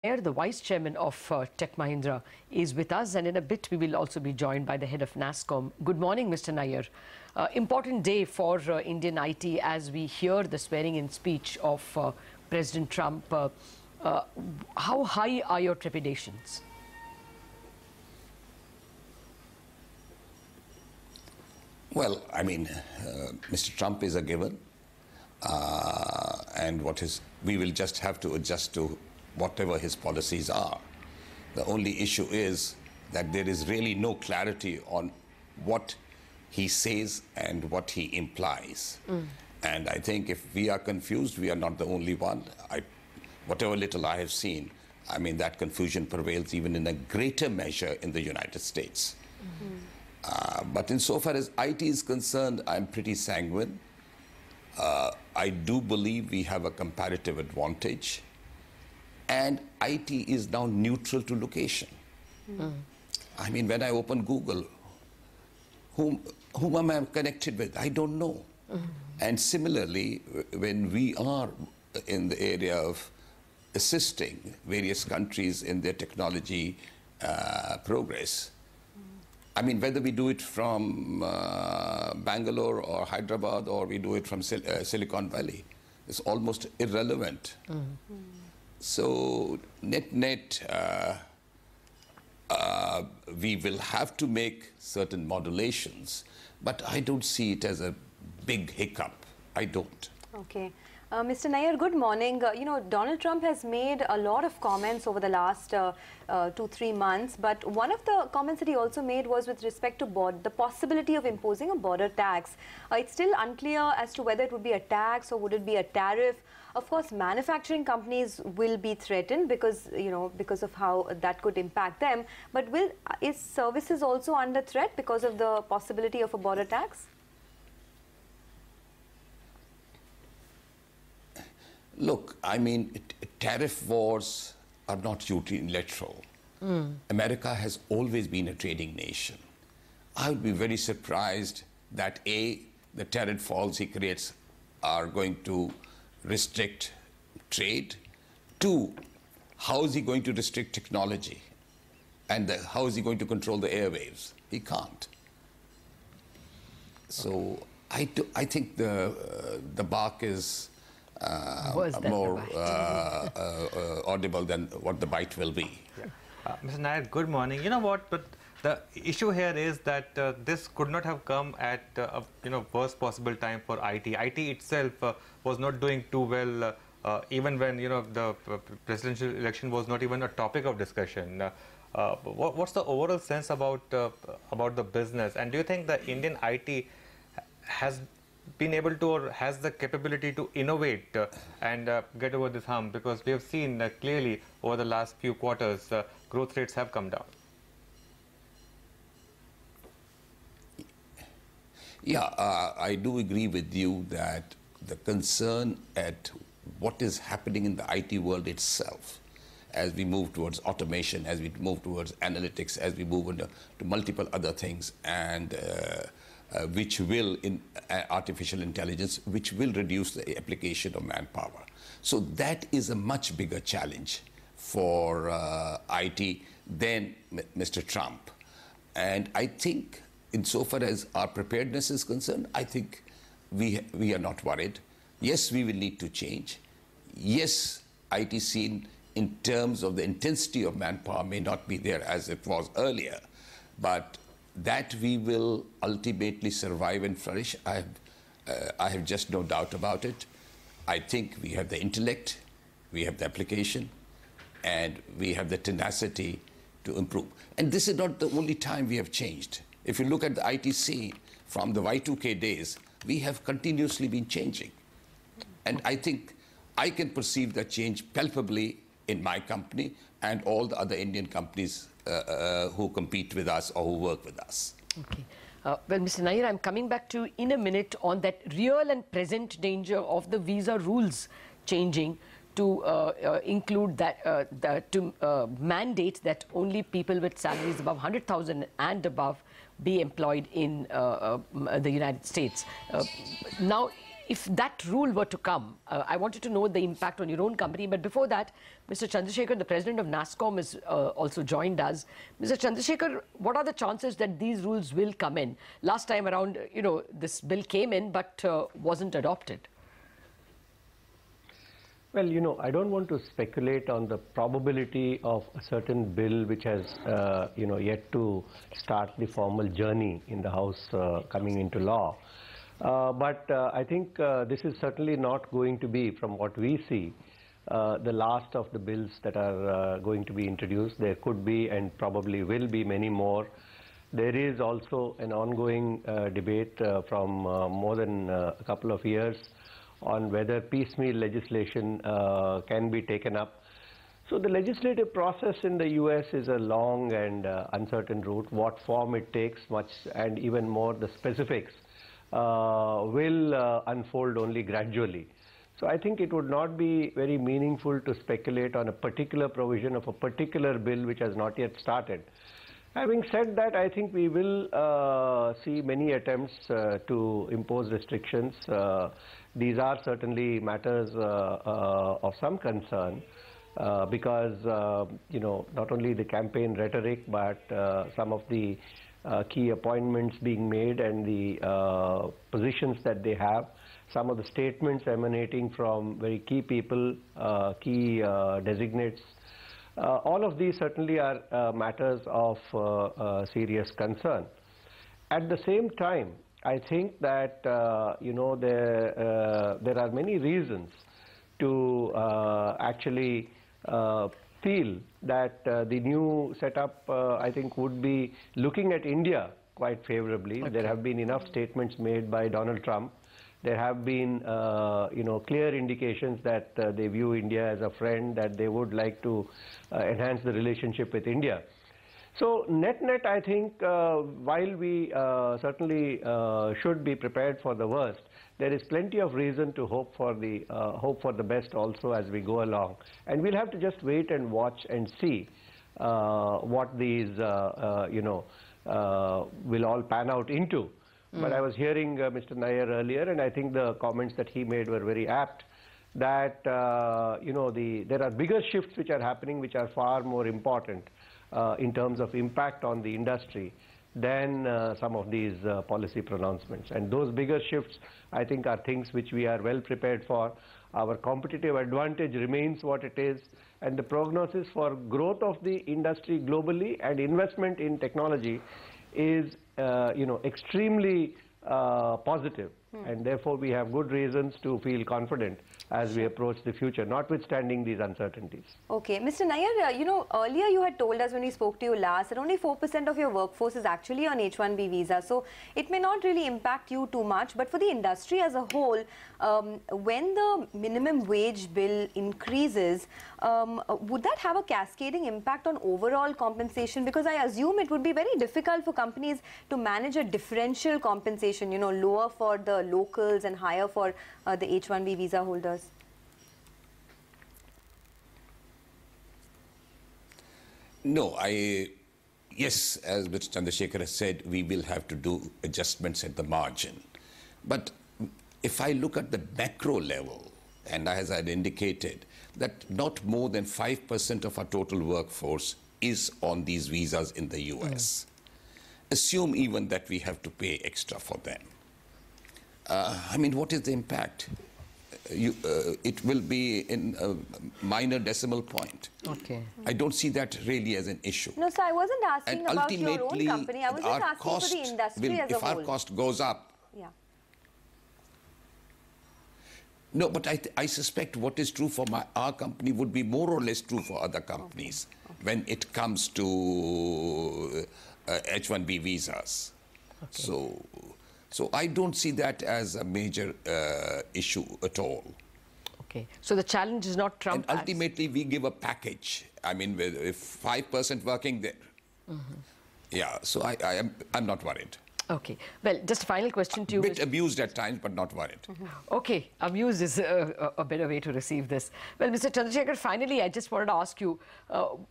Nayyar, the Vice Chairman of Tech Mahindra, is with us, and in a bit we will also be joined by the head of NASSCOM. Good morning, Mr. Nayyar. Important day for Indian IT as we hear the swearing-in speech of President Trump. How high are your trepidations? Well, I mean, Mr. Trump is a given, and we will just have to adjust to whatever his policies are. The only issue is that there is really no clarity on what he says and what he implies. And I think if we are confused, we are not the only one. Whatever little I have seen, I mean, that confusion prevails even in a greater measure in the United States. But insofar as IT is concerned, I'm pretty sanguine. I do believe we have a comparative advantage. And IT is now neutral to location. I mean, when I open Google, whom am I connected with? I don't know. And similarly, when we are in the area of assisting various countries in their technology progress, I mean, whether we do it from Bangalore or Hyderabad or we do it from Silicon Valley, it's almost irrelevant. So net, we will have to make certain modulations, but I don't see it as a big hiccup. I don't. Okay. Mr. Nayyar, good morning. You know, Donald Trump has made a lot of comments over the last 2-3 months, but one of the comments that he also made was with respect to the possibility of imposing a border tax. It's still unclear as to whether it would be a tax or would it be a tariff. Of course, manufacturing companies will be threatened because, because of how that could impact them. But is services also under threat because of the possibility of a border tax? Look, I mean, tariff wars are not unilateral. America has always been a trading nation. I would be very surprised that A, the tariff falls he creates are going to restrict trade. 2, how is he going to restrict technology? And how is he going to control the airwaves? He can't. So I think the bark is more audible than what the bite will be. Mr. Nayyar, good morning. You know what? But the issue here is that this could not have come at a worst possible time for IT. IT itself was not doing too well, even when the presidential election was not even a topic of discussion. What's the overall sense about the business? And do you think the Indian IT has been able to or has the capability to innovate and get over this hump? Because we have seen clearly over the last few quarters, growth rates have come down. Yeah, I do agree with you that the concern at what is happening in the IT world itself, as we move towards automation, as we move towards analytics, as we move into multiple other things, and which will, in artificial intelligence, which will reduce the application of manpower. So that is a much bigger challenge for IT than Mr. Trump. And I think insofar as our preparedness is concerned, I think we are not worried. Yes, we will need to change. Yes, IT scene in terms of the intensity of manpower may not be there as it was earlier, but that we will ultimately survive and flourish, I have just no doubt about it. I think we have the intellect, we have the application, and we have the tenacity to improve. And this is not the only time we have changed. If you look at the IT scene from the Y2K days, we have continuously been changing. And I think I can perceive that change palpably in my company and all the other Indian companies who compete with us or who work with us. Okay. Well, Mr. Nayyar, I'm coming back to you in a minute on that real and present danger of the visa rules changing to include that, to mandate that only people with salaries above 100,000 and above be employed in the United States. Now, if that rule were to come, I wanted to know the impact on your own company. But before that, Mr. Chandrashekhar, the president of NASSCOM, is also joined us. Mr. Chandrashekhar, what are the chances that these rules will come in? Last time around, this bill came in but wasn't adopted. Well, I don't want to speculate on the probability of a certain bill which has, yet to start the formal journey in the House coming into law. But I think this is certainly not going to be, from what we see, the last of the bills that are going to be introduced. There could be and probably will be many more. There is also an ongoing debate from more than a couple of years on whether piecemeal legislation can be taken up. So the legislative process in the US is a long and uncertain route. What form it takes, much and even more the specifics, will unfold only gradually. So I think it would not be very meaningful to speculate on a particular provision of a particular bill which has not yet started. Having said that, I think we will see many attempts to impose restrictions. These are certainly matters of some concern because, not only the campaign rhetoric, but some of the key appointments being made and the positions that they have, some of the statements emanating from very key people, key designates. All of these certainly are matters of serious concern. At the same time, I think that there are many reasons to actually feel that the new setup, I think, would be looking at India quite favorably. Okay. There have been enough statements made by Donald Trump. There have been, clear indications that they view India as a friend, that they would like to enhance the relationship with India. So net-net, I think, while we certainly should be prepared for the worst, there is plenty of reason to hope for the best also as we go along. And we'll have to just wait and watch and see what these, will all pan out into. But I was hearing Mr. Nayyar earlier, and I think the comments that he made were very apt, that, there are bigger shifts which are happening, which are far more important in terms of impact on the industry than some of these policy pronouncements. And those bigger shifts, I think, are things which we are well prepared for. Our competitive advantage remains what it is, and the prognosis for growth of the industry globally and investment in technology is, extremely positive. And therefore, we have good reasons to feel confident as we approach the future, notwithstanding these uncertainties. Okay. Mr. Nayyar, earlier you had told us when we spoke to you last that only 4% of your workforce is actually on H1B visa. So it may not really impact you too much, but for the industry as a whole, when the minimum wage bill increases, would that have a cascading impact on overall compensation? Because I assume it would be very difficult for companies to manage a differential compensation, lower for the locals and higher for the H1B visa holders. No, yes, as Mr. Chandrashekhar has said, we will have to do adjustments at the margin. But if I look at the macro level, and as I had indicated, that not more than 5% of our total workforce is on these visas in the US. Assume even that we have to pay extra for them. What is the impact? It will be in a minor decimal point. Okay. I don't see that really as an issue. No, sir, I wasn't asking and about your own company. I was just asking for the industry as a whole. If our cost goes up. Yeah. No, but I suspect what is true for our company would be more or less true for other companies when it comes to H1B visas. Okay. So I don't see that as a major issue at all. Okay. So the challenge is not Trump. And ultimately, we give a package. If 5% working there. Yeah, so I'm not worried. Okay. Well, just a final question to you. A bit abused at times, but not worried. Okay. Abused is a better way to receive this. Well, Mr. Chandrashekhar, finally, I just wanted to ask you,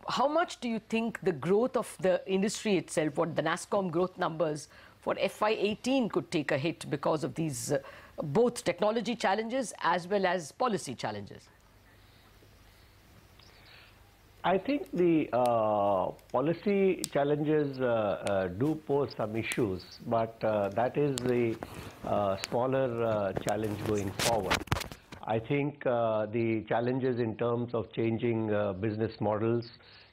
how much do you think the growth of the industry itself, what the NASSCOM growth numbers for FY18 could take a hit because of these both technology challenges as well as policy challenges? I think the policy challenges do pose some issues, but that is the smaller challenge going forward. I think the challenges in terms of changing business models,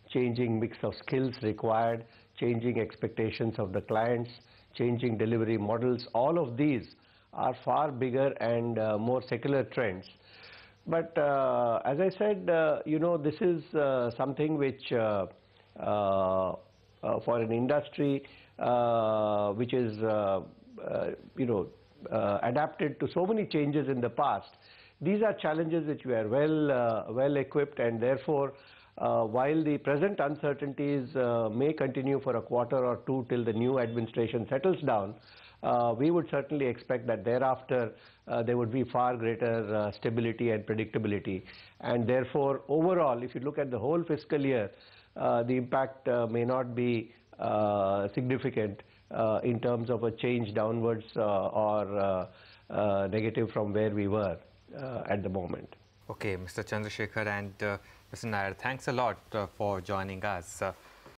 changing mix of skills required, changing expectations of the clients, changing delivery models, all of these are far bigger and more secular trends. But as I said, you know, this is something which for an industry which is, you know, adapted to so many changes in the past, these are challenges which we are well equipped, and therefore while the present uncertainties may continue for a quarter or two till the new administration settles down, we would certainly expect that thereafter there would be far greater stability and predictability. And therefore, overall, if you look at the whole fiscal year, the impact may not be significant in terms of a change downwards or negative from where we were at the moment. Okay, Mr. Chandrasekhar and Mr. Nayyar, thanks a lot for joining us.